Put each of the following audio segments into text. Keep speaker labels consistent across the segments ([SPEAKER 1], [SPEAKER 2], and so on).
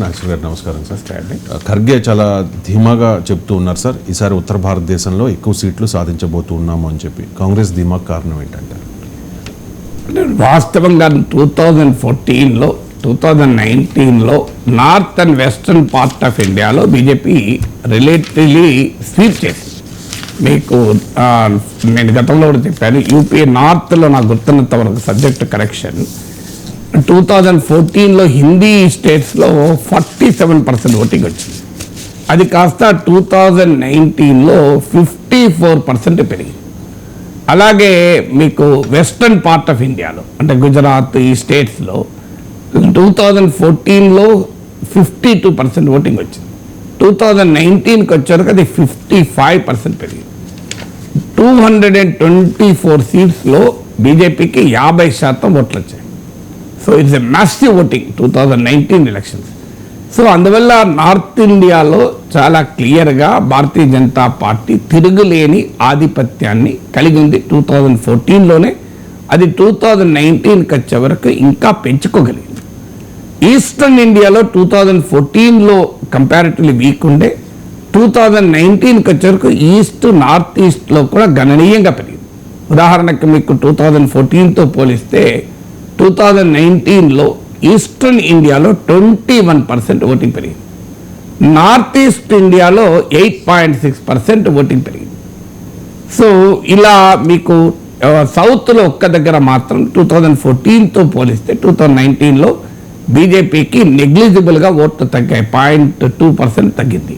[SPEAKER 1] నాగేశ్వర గారు నమస్కారం సార్. ఖర్గే చాలా ధీమాగా చెప్తూ ఉన్నారు సార్, ఈసారి ఉత్తర భారతదేశంలో ఎక్కువ సీట్లు సాధించబోతున్నాము అని చెప్పి. కాంగ్రెస్ ధీమాకు కారణం ఏంటంటారు?
[SPEAKER 2] వాస్తవంగా 2014లో 2019లో north and western part of ఇండియాలో బీజేపీ రిలేటివ్లీ స్వీప్ చేసింది. మీకు నేను గతంలో కూడా చెప్పాను, యూపీ నార్త్లో నాకు గుర్తున్నంత వరకు సబ్జెక్ట్ కరెక్షన్ 2014లో హిందీ స్టేట్స్లో 47% ఓటింగ్ వచ్చింది. అది కాస్త 2019లో 54% పెరిగింది. అలాగే మీకు వెస్టర్న్ పార్ట్ ఆఫ్ ఇండియాలో అంటే గుజరాత్ ఈ స్టేట్స్లో 2014లో 52% ఓటింగ్ వచ్చింది. 2019కి వచ్చేవరకు అది 55% పెరిగింది. 224 సీట్స్లో బీజేపీకి 50% ఓట్లు వచ్చాయి. So it's a massive voting 2019 elections. So అందువల్ల నార్త్ ఇండియాలో చాలా క్లియర్గా భారతీయ జనతా పార్టీ తిరుగులేని ఆధిపత్యాన్ని కలిగి ఉంది. 2014లోనే అది 2019కి వచ్చే వరకు ఇంకా పెంచుకోగలిగింది. ఈస్టర్న్ ఇండియాలో 2014లో కంపారిటివ్లీ వీక్ ఉండే 2019కి వచ్చే వరకు ఈస్ట్ నార్త్ ఈస్ట్లో కూడా గణనీయంగా పెరిగింది. ఉదాహరణకు మీకు 2014తో పోలిస్తే 2019లో ఈస్టర్న్ ఇండియాలో 21% ఓటింగ్ పెరిగింది. నార్త్ ఈస్ట్ ఇండియాలో 8.6% ఓటింగ్ పెరిగింది. సో ఇలా మీకు సౌత్లో ఒక్క దగ్గర మాత్రం 2014తో పోలిస్తే 2019లో బీజేపీకి నెగ్లిజిబుల్గా ఓట్లు తగ్గాయి, 0.2% తగ్గింది.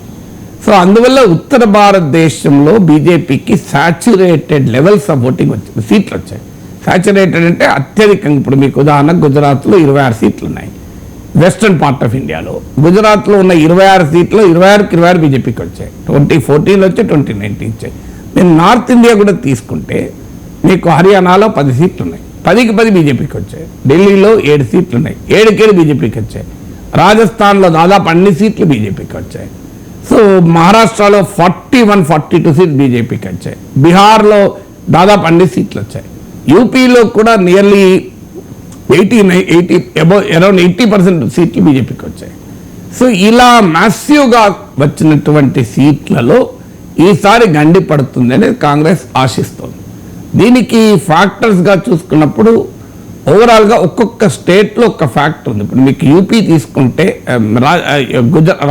[SPEAKER 2] సో అందువల్ల ఉత్తర భారతదేశంలో బీజేపీకి సాచ్యురేటెడ్ లెవెల్స్ ఆఫ్ ఓటింగ్ వచ్చింది, సీట్లు వచ్చాయి. సాచ్యురేటెడ్ అంటే అత్యధికంగా ఇప్పుడు మీకు ఉదాహరణ గుజరాత్లో 26 సీట్లు ఉన్నాయి. వెస్టర్న్ పార్ట్ ఆఫ్ ఇండియాలో గుజరాత్లో ఉన్న 26 సీట్లు 26కి 26 బీజేపీకి వచ్చాయి. 2014 వచ్చాయి, 2019 వచ్చాయి. మీరు నార్త్ ఇండియా కూడా తీసుకుంటే మీకు హర్యానాలో 10 సీట్లు ఉన్నాయి, 10కి 10 బీజేపీకి వచ్చాయి. ఢిల్లీలో 7 సీట్లు ఉన్నాయి, 7కి 7 బీజేపీకి వచ్చాయి. రాజస్థాన్లో దాదాపు అన్ని సీట్లు బీజేపీకి వచ్చాయి. సో మహారాష్ట్రలో 41-42 సీట్లు బీజేపీకి వచ్చాయి. బీహార్లో దాదాపు అన్ని సీట్లు వచ్చాయి. యూపీలో కూడా నియర్లీ 80% సీట్లు బీజేపీకి వచ్చాయి. సో ఇలా మ్యాసివ్గా వచ్చినటువంటి సీట్లలో ఈసారి గండి పడుతుంది అనేది కాంగ్రెస్ ఆశిస్తోంది. దీనికి ఫ్యాక్టర్స్గా చూసుకున్నప్పుడు ఓవరాల్గా ఒక్కొక్క స్టేట్లో ఒక ఫ్యాక్టర్ ఉంది. ఇప్పుడు మీకు యూపీ తీసుకుంటే,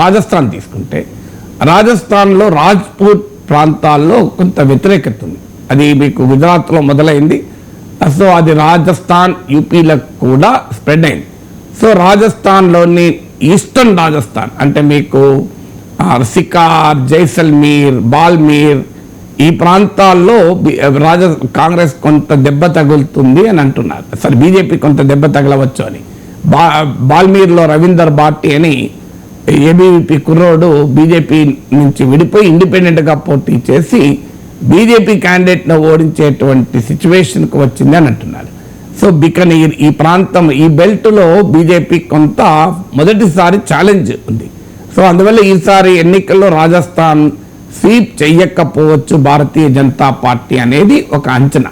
[SPEAKER 2] రాజస్థాన్ తీసుకుంటే, రాజస్థాన్లో రాజ్పూట్ ప్రాంతాల్లో కొంత వ్యతిరేకత ఉంది. అది మీకు గుజరాత్లో మొదలైంది. సో అది రాజస్థాన్ యూపీలకు కూడా స్ప్రెడ్ అయింది. సో రాజస్థాన్లోని ఈస్టర్న్ రాజస్థాన్ అంటే మీకు సికార్, జైసల్మీర్, బాల్మీర్ ఈ ప్రాంతాల్లో కాంగ్రెస్ కొంత దెబ్బ తగులుతుంది అని అంటున్నారు. సరే బీజేపీ కొంత దెబ్బ తగలవచ్చు అని. బాల్మీర్లో రవీందర్ భాటి అని ఏబీవీపీ కుర్రోడు బీజేపీ నుంచి విడిపోయి ఇండిపెండెంట్గా పోటీ చేసి బీజేపీ క్యాండిడేట్ను ఓడించేటువంటి సిచ్యువేషన్కి వచ్చింది అని అంటున్నారు. సో బికనీర్ ఈ ప్రాంతం ఈ బెల్ట్లో బీజేపీ కొంత మొదటిసారి ఛాలెంజ్ ఉంది. సో అందువల్ల ఈసారి ఎన్నికల్లో రాజస్థాన్ స్వీప్ చెయ్యకపోవచ్చు భారతీయ జనతా పార్టీ అనేది ఒక అంచనా.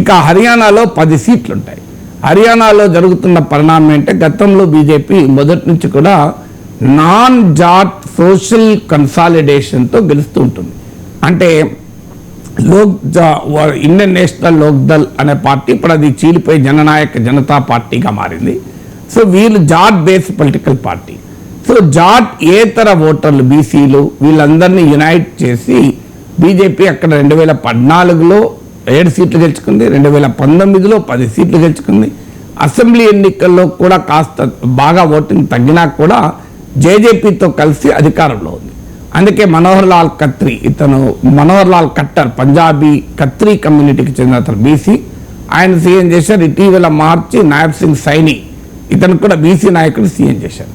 [SPEAKER 2] ఇక హర్యానాలో 10 సీట్లు ఉంటాయి. హర్యానాలో జరుగుతున్న పరిణామం అంటే గతంలో బీజేపీ మొదటి నుంచి కూడా నాన్ జాట్ సోషల్ కన్సాలిడేషన్తో గెలుస్తూ ఉంటుంది. అంటే ఇండియన్ నేషనల్ లోక్దల్ అనే పార్టీ ఇప్పుడు అది చీలిపోయి జననాయక జనతా పార్టీగా మారింది. సో వీళ్ళు Jat based political party. So Jat ఏతర ఓటర్లు బీసీలు వీళ్ళందరినీ యునైట్ చేసి బీజేపీ అక్కడ 2014లో 7 సీట్లు గెలుచుకుంది, 2019లో 10 సీట్లు గెలుచుకుంది. అసెంబ్లీ ఎన్నికల్లో కూడా కాస్త బాగా ఓటింగ్ తగ్గినా కూడా జేజేపీతో కలిసి అధికారంలో ఉంది. అందుకే మనోహర్ లాల్ ఖట్టర్ పంజాబీ ఖత్రీ కమ్యూనిటీకి చెందిన అతను బీసీ, ఆయన సీఎం చేశారు. ఇటీవల మార్చి నాయబ్ సింగ్ సైని ఇతను కూడా బీసీ నాయకుడు సీఎం చేశారు.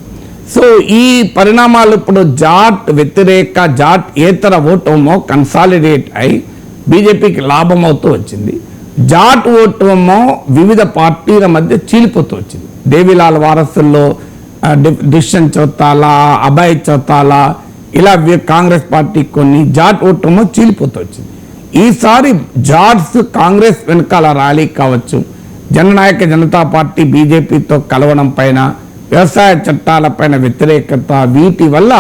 [SPEAKER 2] సో ఈ పరిణామాలు ఇప్పుడు జాట్ వ్యతిరేక జాట్ ఏతర ఓటమో కన్సాలిడేట్ అయి బీజేపీకి లాభం అవుతూ వచ్చింది. జాట్ ఓటమో వివిధ పార్టీల మధ్య చీలిపోతూ వచ్చింది. దేవిలాల్ వారసుల్లో దుష్యంత్ చౌతాలా, అభయ్ చౌతాలా ఇలా కాంగ్రెస్ పార్టీ కొన్ని జాట్ ఓటమో చీలిపోతూ వచ్చింది. ఈసారి జాట్స్ కాంగ్రెస్ వెనకాల ర్యాలీ కావచ్చు, జననాయక జనతా పార్టీ బీజేపీతో కలవడం పైన వ్యవసాయ చట్టాలపైన వ్యతిరేకత, వీటి వల్ల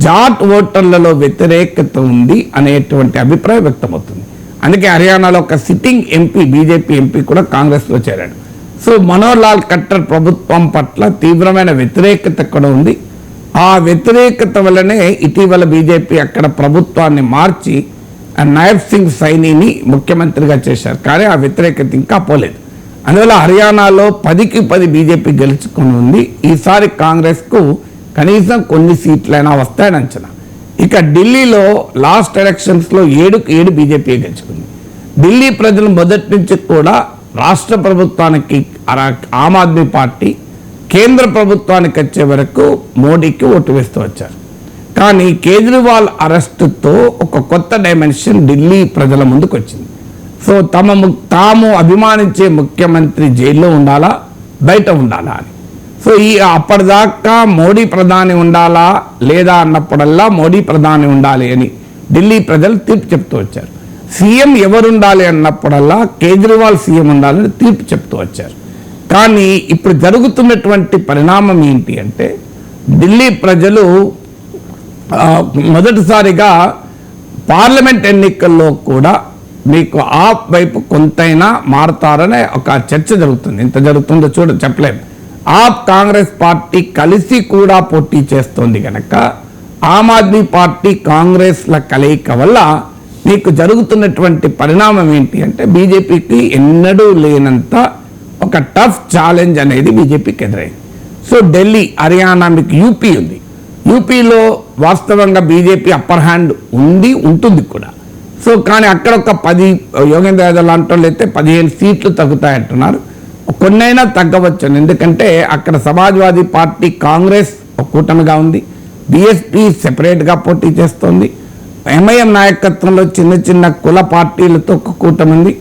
[SPEAKER 2] జాట్ ఓటర్లలో వ్యతిరేకత ఉంది అనేటువంటి అభిప్రాయం వ్యక్తమవుతుంది. అందుకే హర్యానాలో ఒక సిట్టింగ్ ఎంపీ, బీజేపీ ఎంపీ కూడా కాంగ్రెస్లో చేరాడు. సో మనోహర్ లాల్ ఖట్టర్ ప్రభుత్వం పట్ల తీవ్రమైన వ్యతిరేకత కూడా ఉంది. ఆ వ్యతిరేకత వల్లనే ఇటీవల బీజేపీ అక్కడ ప్రభుత్వాన్ని మార్చి నాయబ్ సింగ్ సైనీని ముఖ్యమంత్రిగా చేశారు. కానీ ఆ వ్యతిరేకత ఇంకా పోలేదు. అందువల్ల హర్యానాలో 10కి 10 బీజేపీ గెలుచుకుని ఉంది. ఈసారి కాంగ్రెస్కు కనీసం కొన్ని సీట్లైనా వస్తాయని అంచనా. ఇక ఢిల్లీలో లాస్ట్ ఎలక్షన్స్లో 7కు 7 బీజేపీ గెలుచుకుంది. ఢిల్లీ ప్రజలు మొదటి నుంచి కూడా రాష్ట్ర ప్రభుత్వానికి ఆమ్ ఆద్మీ పార్టీ, కేంద్ర ప్రభుత్వానికి వచ్చే వరకు మోడీకి ఓటు వేస్తూ వచ్చారు. కానీ కేజ్రీవాల్ అరెస్టుతో ఒక కొత్త డైమెన్షన్ ఢిల్లీ ప్రజల ముందుకు వచ్చింది. సో తాము అభిమానించే ముఖ్యమంత్రి జైల్లో ఉండాలా, బయట ఉండాలా అని. సో అప్పటిదాకా మోడీ ప్రధాని ఉండాలా లేదా అన్నప్పుడల్లా మోడీ ప్రధాని ఉండాలి అని ఢిల్లీ ప్రజలు తీర్పు చెప్తూ వచ్చారు. సీఎం ఎవరు ఉండాలి అన్నప్పుడల్లా కేజ్రీవాల్ సీఎం ఉండాలని తీర్పు చెప్తూ వచ్చారు. కానీ ఇప్పుడు జరుగుతున్నటువంటి పరిణామం ఏంటి అంటే, ఢిల్లీ ప్రజలు మొదటిసారిగా పార్లమెంట్ ఎన్నికల్లో కూడా మీకు ఆ వైపు కొంతైనా మారుతారనే ఒక చర్చ జరుగుతుంది. ఎంత జరుగుతుందో చెప్పలేము. కాంగ్రెస్ పార్టీ కలిసి కూడా పోటీ చేస్తోంది కనుక ఆమ్ ఆద్మీ పార్టీ కాంగ్రెస్ల కలయిక వల్ల మీకు జరుగుతున్నటువంటి పరిణామం ఏంటి అంటే, బీజేపీకి ఎన్నడూ లేనంత ఒక టఫ్ ఛాలెంజ్ అనేది బీజేపీకి ఎదురైంది. సో ఢిల్లీ, హర్యానా, మీకు యూపీ ఉంది. యూపీలో వాస్తవంగా బీజేపీ అప్పర్ హ్యాండ్ ఉంటుంది కూడా. సో కానీ అక్కడ ఒక 10 యోగేంద్ర యాదవ్ లాంటి వాళ్ళు అయితే 15 సీట్లు తగ్గుతాయంటున్నారు. కొన్నైనా తగ్గవచ్చు. ఎందుకంటే అక్కడ సమాజ్వాదీ పార్టీ, కాంగ్రెస్ ఒక కూటమిగా ఉంది, బీఎస్పీ సెపరేట్గా పోటీ చేస్తోంది, ఎంఐఎం నాయకత్వంలో చిన్న చిన్న కుల పార్టీలతో ఒక కూటమి ఉంది,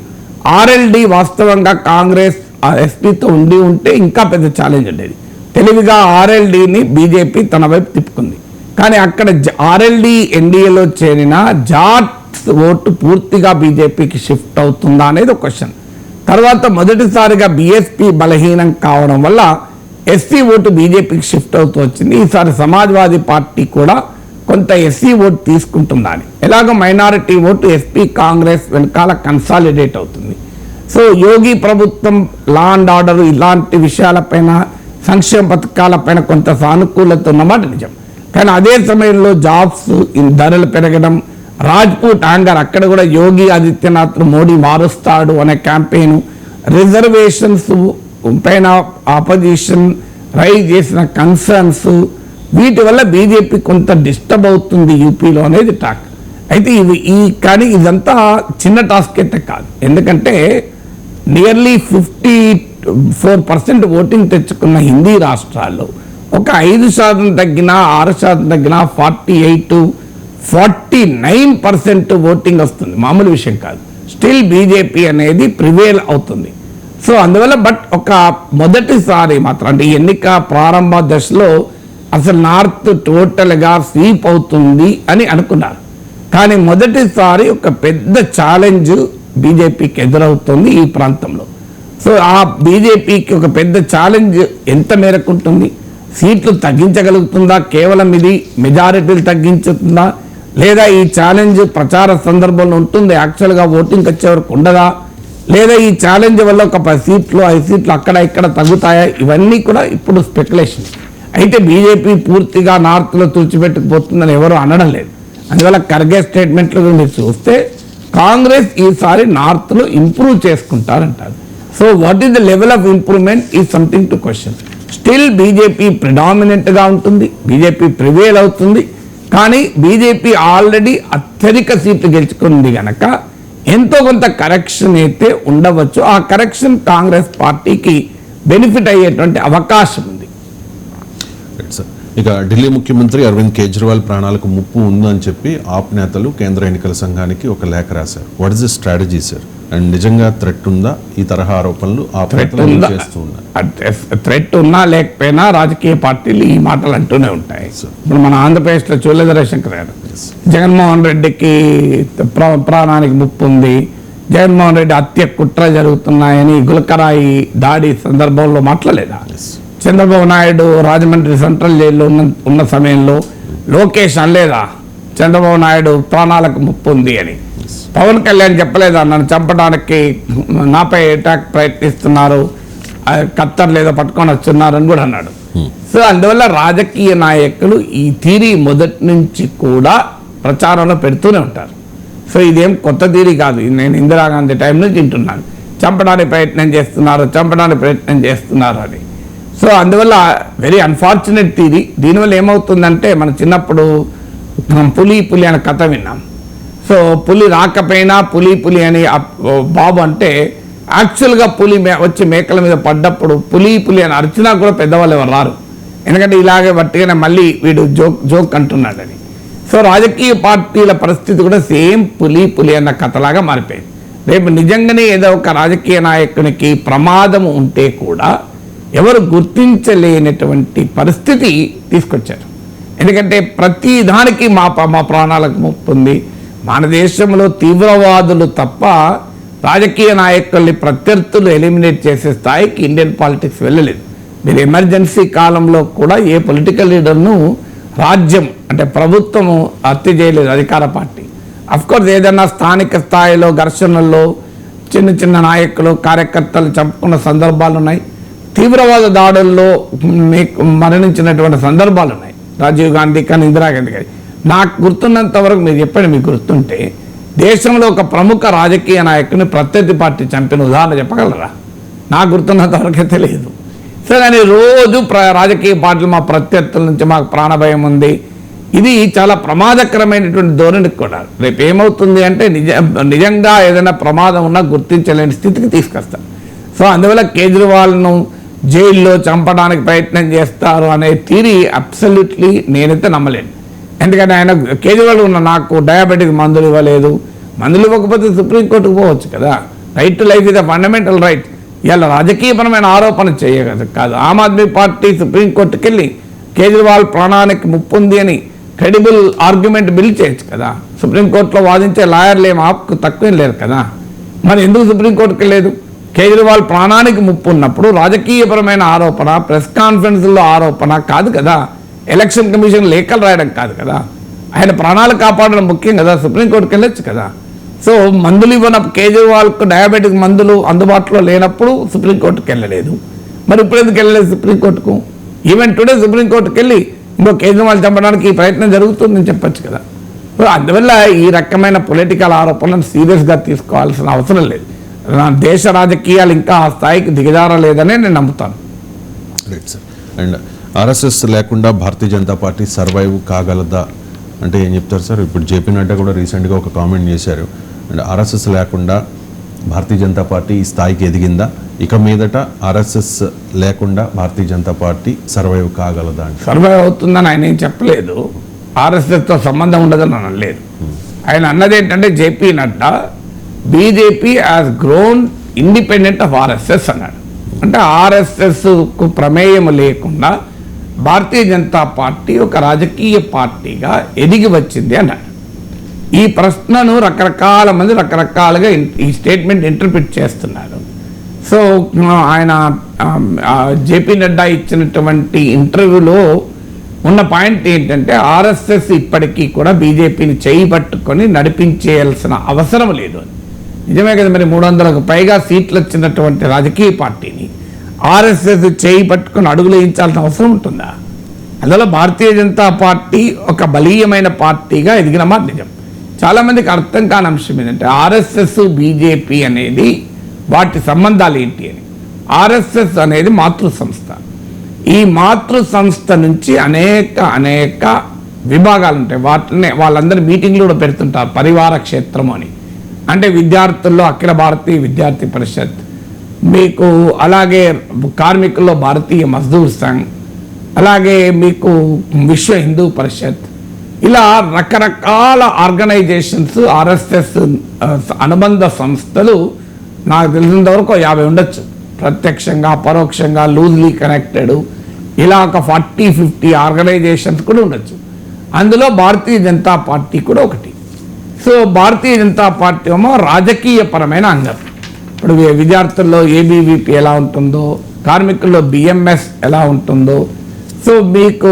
[SPEAKER 2] ఆర్ఎల్డి వాస్తవంగా కాంగ్రెస్ ఎస్పీతో ఉంటే ఇంకా పెద్ద ఛాలెంజ్ ఉండేది. తెలివిగా ఆర్ఎల్డీని బీజేపీ తన వైపు తిప్పుకుంది. కానీ అక్కడ ఆర్ఎల్డి ఎన్డీఏలో చేరిన జాట్స్ ఓటు పూర్తిగా బీజేపీకి షిఫ్ట్ అవుతుందా అనేది ఒక క్వశ్చన్. తర్వాత మొదటిసారిగా బీఎస్పీ బలహీనం కావడం వల్ల ఎస్సీ ఓటు బీజేపీకి షిఫ్ట్ అవుతూ వచ్చింది. ఈసారి సమాజ్వాదీ పార్టీ కూడా కొంత ఎస్సీ ఓటు తీసుకుంటుందని. ఎలాగో మైనారిటీ ఓటు ఎస్పీ, కాంగ్రెస్ వెనకాల కన్సాలిడేట్ అవుతుంది. సో యోగి ప్రభుత్వం లా అండ్ ఆర్డర్ ఇలాంటి విషయాలపైన, సంక్షేమ పథకాలపైన కొంత సానుకూలత ఉన్నమాట నిజం. కానీ అదే సమయంలో జాబ్స్ ధరలు పెరగడం, రాజ్పూట్ యాంగర్, అక్కడ కూడా యోగి ఆదిత్యనాథ్ మోడీ మారుస్తాడు అనే క్యాంపెయిన్, రిజర్వేషన్స్ పైన ఆపోజిషన్ రైజ్ చేసిన కన్సర్న్స్, వీటి వల్ల బీజేపీ కొంత డిస్టర్బ్ అవుతుంది యూపీలో అనేది టాక్. అయితే కానీ ఇదంతా చిన్న టాస్క్ అయితే కాదు. ఎందుకంటే నియర్లీ 54% ఓటింగ్ తెచ్చుకున్న హిందీ రాష్ట్రాల్లో ఒక 5% తగ్గినా, 6% తగ్గినా 49% ఓటింగ్ వస్తుంది. మామూలు విషయం కాదు. స్టిల్ బీజేపీ అనేది ప్రివేల్ అవుతుంది. సో అందువల్ల ఒక మొదటిసారి మాత్రం అంటే ఎన్నిక ప్రారంభ దశలో అసలు నార్త్ టోటల్గా స్వీప్ అవుతుంది అని అనుకున్నారు. కానీ మొదటిసారి ఒక పెద్ద ఛాలెంజ్ బీజేపీకి ఎదురవుతుంది ఈ ప్రాంతంలో. సో ఆ బీజేపీకి ఒక పెద్ద ఛాలెంజ్ ఎంత మేరకు ఉంటుంది? సీట్లు తగ్గించగలుగుతుందా? కేవలం ఇది మెజారిటీలు తగ్గించుతుందా? లేదా ఈ ఛాలెంజ్ ప్రచార సందర్భంలో ఉంటుంది, యాక్చువల్గా ఓటింగ్కి వచ్చే వరకు ఉండదా? లేదా ఈ ఛాలెంజ్ వల్ల ఒక 10 సీట్లు 5 సీట్లు అక్కడ ఇక్కడ తగ్గుతాయా? ఇవన్నీ కూడా ఇప్పుడు స్పెక్యులేషన్. అయితే బీజేపీ పూర్తిగా నార్త్లో తుడిచిపెట్టుకుపోతుందని ఎవరు అనడం లేదు. అందువల్ల ఖర్గే స్టేట్మెంట్లు మీరు చూస్తే కాంగ్రెస్ ఈసారి నార్త్లో ఇంప్రూవ్ చేసుకుంటారంటారు. So what is the level of improvement is something to question. Still BJP ప్రిడామినెంట్గా ఉంటుంది, బీజేపీ ప్రివేల్ అవుతుంది. కానీ బీజేపీ ఆల్రెడీ అత్యధిక సీట్లు గెలుచుకుంది కనుక ఎంతో కొంత కరెక్షన్ అయితే ఉండవచ్చు. ఆ కరెక్షన్ కాంగ్రెస్ పార్టీకి బెనిఫిట్ అయ్యేటువంటి అవకాశం ఉంది.
[SPEAKER 1] ఇక ఢిల్లీ ముఖ్యమంత్రి అరవింద్ కేజ్రీవాల్ ప్రాణాలకు ముప్పు ఉందని చెప్పి ఆప్ నేతలు కేంద్ర ఎన్నికల సంఘానికి ఒక లేఖ రాశారు. What is the strategy sir? And నిజంగా థ్రెట్ ఉందా? ఈ తరహా ఆరోపణలు
[SPEAKER 2] థ్రెట్ ఉన్నా లేకపోయినా రాజకీయ పార్టీలు ఈ మాటలు అంటూనే ఉంటాయి. ఇప్పుడు మన ఆంధ్రప్రదేశ్లో చూడలేదు రవిశంకర్ గారు, జగన్మోహన్ రెడ్డికి ప్రాణానికి ముప్పు ఉంది, జగన్మోహన్ రెడ్డి హత్య కుట్ర జరుగుతున్నాయని గులకరాయి దాడి సందర్భంలో మాట్లాడలేదా? చంద్రబాబు నాయుడు రాజమండ్రి సెంట్రల్ జైల్లో ఉన్న సమయంలో లోకేష్ అనలేదా చంద్రబాబు నాయుడు ప్రాణాలకు ముప్పు ఉంది అని? పవన్ కళ్యాణ్ చెప్పలేదా నన్ను చంపడానికి నాపై అటాక్ ప్రయత్నిస్తున్నారు, కత్తర్ లేదా పట్టుకొని వస్తున్నారు అని కూడా అన్నాడు. సో అందువల్ల రాజకీయ నాయకులు ఈ థీరీ మొదటి నుంచి కూడా ప్రచారంలో పెడుతూనే ఉంటారు. సో ఇదేం కొత్త థీరీ కాదు, నేను ఇందిరాగాంధీ టైం నుంచి వింటున్నాను, చంపడానికి ప్రయత్నం చేస్తున్నారు అని. సో అందువల్ల వెరీ అన్ఫార్చునేట్ థీరీ. దీనివల్ల ఏమవుతుందంటే మన చిన్నప్పుడు పులి అనే కథ విన్నాం. సో పులి రాకపోయినా పులి అని బాబు అంటే యాక్చువల్గా పులి వచ్చి మేకల మీద పడ్డప్పుడు పులి అని అరిచినా కూడా పెద్దవాళ్ళు ఎవరు రారు, ఎందుకంటే ఇలాగే బట్టిగానే మళ్ళీ వీడు జోక్ అంటున్నాడని. సో రాజకీయ పార్టీల పరిస్థితి కూడా సేమ్ పులి అన్న కథలాగా మారిపోయింది. రేపు నిజంగానే ఏదో ఒక రాజకీయ నాయకునికి ప్రమాదం ఉంటే కూడా ఎవరు గుర్తించలేనటువంటి పరిస్థితి తీసుకొచ్చారు. ఎందుకంటే ప్రతి దానికి మా ప్రాణాలకు ముప్పు ఉంది. మన దేశంలో తీవ్రవాదులు తప్ప రాజకీయ నాయకుల్ని ప్రత్యర్థులు ఎలిమినేట్ చేసే స్థాయికి ఇండియన్ పాలిటిక్స్ వెళ్ళలేదు. మీరు ఎమర్జెన్సీ కాలంలో కూడా ఏ పొలిటికల్ లీడర్ను రాజ్యం అంటే ప్రభుత్వము హత్య చేయలేదు, అధికార పార్టీ. అఫ్కోర్స్ ఏదైనా స్థానిక స్థాయిలో ఘర్షణల్లో చిన్న నాయకులు కార్యకర్తలు చంపుకున్న సందర్భాలు ఉన్నాయి, తీవ్రవాద దాడుల్లో మరణించినటువంటి సందర్భాలు ఉన్నాయి, రాజీవ్ గాంధీ కానీ ఇందిరాగాంధీ కానీ. నాకు గుర్తున్నంత వరకు మీరు చెప్పండి, మీకు గుర్తుంటే దేశంలో ఒక ప్రముఖ రాజకీయ నాయకుని ప్రత్యర్థి పార్టీ చంపిన ఉదాహరణ చెప్పగలరా? నాకు గుర్తున్నంత వరకే తెలియదు. సో కానీ రోజు రాజకీయ పార్టీలు మా ప్రత్యర్థుల నుంచి మాకు ప్రాణభయం ఉంది, ఇది చాలా ప్రమాదకరమైనటువంటి ధోరణికి కూడా. రేపు ఏమవుతుంది అంటే నిజంగా ఏదైనా ప్రమాదం ఉన్నా గుర్తించలేని స్థితికి తీసుకొస్తారు. సో అందువల్ల కేజ్రీవాల్ను జైల్లో చంపడానికి ప్రయత్నం చేస్తారు అనే థియరీ అబ్సల్యూట్లీ నేనైతే నమ్మలేను. ఎందుకంటే ఆయన కేజ్రీవాల్ ఉన్న నాకు డయాబెటిక్ మందులు ఇవ్వలేదు, మందులు ఇవ్వకపోతే సుప్రీంకోర్టుకు పోవచ్చు కదా. Right to life is a fundamental right. ఇలా రాజకీయపరమైన ఆరోపణ చేయగలదు కాదు. ఆమ్ ఆద్మీ పార్టీ సుప్రీంకోర్టుకి వెళ్ళి కేజ్రీవాల్ ప్రాణానికి ముప్పు ఉంది అని క్రెడిబుల్ ఆర్గ్యుమెంట్ బిల్ చేయొచ్చు కదా. సుప్రీంకోర్టులో వాదించే లాయర్లు ఏం ఆప్కు తక్కువేం లేరు కదా. మరి ఎందుకు సుప్రీంకోర్టుకి వెళ్ళలేదు? కేజ్రీవాల్ ప్రాణానికి ముప్పు ఉన్నప్పుడు రాజకీయపరమైన ఆరోపణ ప్రెస్ కాన్ఫరెన్స్లో ఆరోపణ కాదు కదా, ఎలక్షన్ కమిషన్ లేఖలు రాయడం కాదు కదా, ఆయన ప్రాణాలు కాపాడడం ముఖ్యం కదా, సుప్రీంకోర్టుకి వెళ్ళొచ్చు కదా. సో మందులు ఇవ్వన కేజ్రీవాల్కు డయాబెటిక్ మందులు అందుబాటులో లేనప్పుడు సుప్రీంకోర్టుకి వెళ్ళలేదు, మరి ఇప్పుడు ఎందుకు వెళ్ళలేదు సుప్రీంకోర్టుకు? ఈవెన్ టుడే సుప్రీంకోర్టుకి వెళ్ళి ఇంకో కేజ్రీవాల్ చంపడానికి ఈ ప్రయత్నం జరుగుతుందని చెప్పచ్చు కదా. సో అందువల్ల ఈ రకమైన పొలిటికల్ ఆరోపణలను సీరియస్గా తీసుకోవాల్సిన అవసరం లేదు. దేశ రాజకీయాలు ఇంకా ఆ స్థాయికి దిగజారలేదనే నేను నమ్ముతాను.
[SPEAKER 1] Right sir. అండ్ ఆర్ఎస్ఎస్ లేకుండా భారతీయ జనతా పార్టీ సర్వైవ్ కాగలదా అంటే ఏం చెప్తారు సార్? ఇప్పుడు జేపీ నడ్డా కూడా రీసెంట్గా ఒక కామెంట్ చేశారు. అండ్ ఆర్ఎస్ఎస్ లేకుండా భారతీయ జనతా పార్టీ ఈ స్థాయికి ఎదిగిందా, ఇక మీదట ఆర్ఎస్ఎస్ లేకుండా భారతీయ జనతా పార్టీ సర్వైవ్ కాగలదా అంటే?
[SPEAKER 2] సర్వైవ్ అవుతుందని ఆయన ఏం చెప్పలేదు, ఆర్ఎస్ఎస్తో సంబంధం ఉండదని అనలేదు. ఆయన అన్నది ఏంటంటే JP Nadda BJP has grown independent of RSS అన్నాడు. అంటే ఆర్ఎస్ఎస్కు ప్రమేయం లేకుండా భారతీయ జనతా పార్టీ ఒక రాజకీయ పార్టీగా ఎదిగి వచ్చింది అన్నాడు. ఈ ప్రశ్నను రకరకాల మంది రకరకాలుగా ఈ స్టేట్మెంట్ ఇంటర్ప్రిట్ చేస్తున్నారు. సో ఆయన జేపీ నడ్డా ఇచ్చినటువంటి ఇంటర్వ్యూలో ఉన్న పాయింట్ ఏంటంటే ఆర్ఎస్ఎస్ ఇప్పటికీ కూడా బీజేపీని చేయి పట్టుకొని నడిపించేయాల్సిన అవసరం లేదు అని. నిజమే కదా, మరి 300కు పైగా సీట్లు వచ్చినటువంటి రాజకీయ పార్టీని ఆర్ఎస్ఎస్ చేయి పట్టుకొని అడుగులు వేయించాల్సిన అవసరం ఉంటుందా? అందువల్ల భారతీయ జనతా పార్టీ ఒక బలీయమైన పార్టీగా ఎదిగిన మాట నిజం. చాలామందికి అర్థం కాని అంశం ఏంటంటే ఆర్ఎస్ఎస్ బీజేపీ అనేది వాటి సంబంధాలు ఏంటి అని. ఆర్ఎస్ఎస్ అనేది మాతృ సంస్థ. ఈ మాతృ సంస్థ నుంచి అనేక విభాగాలు ఉంటాయి. వాటిని వాళ్ళందరూ మీటింగ్లు కూడా పెడుతుంటారు, పరివార క్షేత్రం అని. అంటే విద్యార్థుల్లో అఖిల భారతీయ విద్యార్థి పరిషత్, మీకు అలాగే కార్మికుల్లో భారతీయ మజ్దూర్ సంఘ్, అలాగే మీకు విశ్వ హిందూ పరిషత్, ఇలా రకరకాల ఆర్గనైజేషన్స్ ఆర్ఎస్ఎస్ అనుబంధ సంస్థలు నాకు తెలిసినంత వరకు 50 ఉండొచ్చు, ప్రత్యక్షంగా పరోక్షంగా లూజ్లీ కనెక్టెడ్. ఇలా ఒక 40-50 ఆర్గనైజేషన్స్ కూడా ఉండొచ్చు. అందులో భారతీయ జనతా పార్టీ కూడా ఒకటి. సో భారతీయ జనతా పార్టీ ఏమో రాజకీయపరమైన అంగం. ఇప్పుడు విద్యార్థుల్లో ఏబీవీపీ ఎలా ఉంటుందో, కార్మికుల్లో బిఎంఎస్ ఎలా ఉంటుందో, సో మీకు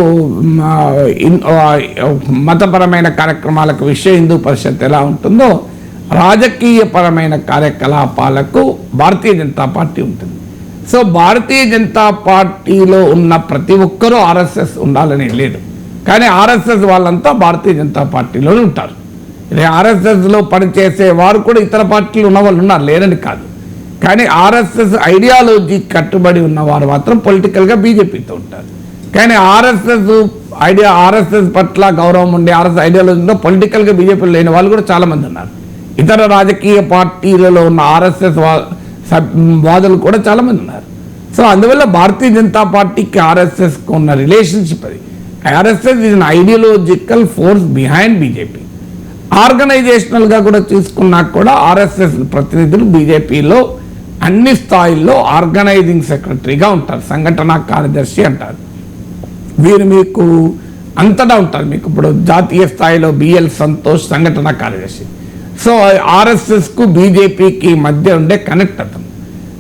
[SPEAKER 2] మతపరమైన కార్యక్రమాలకు విశ్వ హిందూ పరిషత్ ఎలా ఉంటుందో, రాజకీయపరమైన కార్యకలాపాలకు భారతీయ జనతా పార్టీ ఉంటుంది. సో భారతీయ జనతా పార్టీలో ఉన్న ప్రతి ఒక్కరూ ఆర్ఎస్ఎస్ ఉండాలని లేదు, కానీ ఆర్ఎస్ఎస్ వాళ్ళంతా భారతీయ జనతా పార్టీలోనే ఉంటారు. ఆర్ఎస్ఎస్లో పనిచేసే వారు కూడా ఇతర పార్టీలు ఉన్న వాళ్ళు ఉన్నారు, లేరని కాదు. కానీ ఆర్ఎస్ఎస్ ఐడియాలజీ కట్టుబడి ఉన్నవారు మాత్రం పొలిటికల్గా బీజేపీతో ఉంటారు. కానీ ఆర్ఎస్ఎస్ పట్ల గౌరవం ఉండే ఆర్ఎస్ఎస్ ఐడియాలజీలో పొలిటికల్గా బీజేపీలో లేని వాళ్ళు కూడా చాలామంది ఉన్నారు. ఇతర రాజకీయ పార్టీలలో ఉన్న ఆర్ఎస్ఎస్ వాదులు కూడా చాలామంది ఉన్నారు. సో అందువల్ల భారతీయ జనతా పార్టీకి ఆర్ఎస్ఎస్కి ఉన్న రిలేషన్షిప్ అది. RSS is an ideological force behind BJP. ఆర్గనైజేషనల్గా కూడా తీసుకున్నా కూడా ఆర్ఎస్ఎస్ ప్రతినిధులు బీజేపీలో అన్ని స్థాయిల్లో ఆర్గనైజింగ్ సెక్రటరీగా ఉంటారు, సంఘటన కార్యదర్శి అంటారు. వీరు మీకు అంతటా ఉంటారు. మీకు ఇప్పుడు జాతీయ స్థాయిలో బిఎల్ సంతోష్ సంఘటన కార్యదర్శి. సో ఆర్ఎస్ఎస్కు బీజేపీకి మధ్య ఉండే కనెక్ట్ అతను.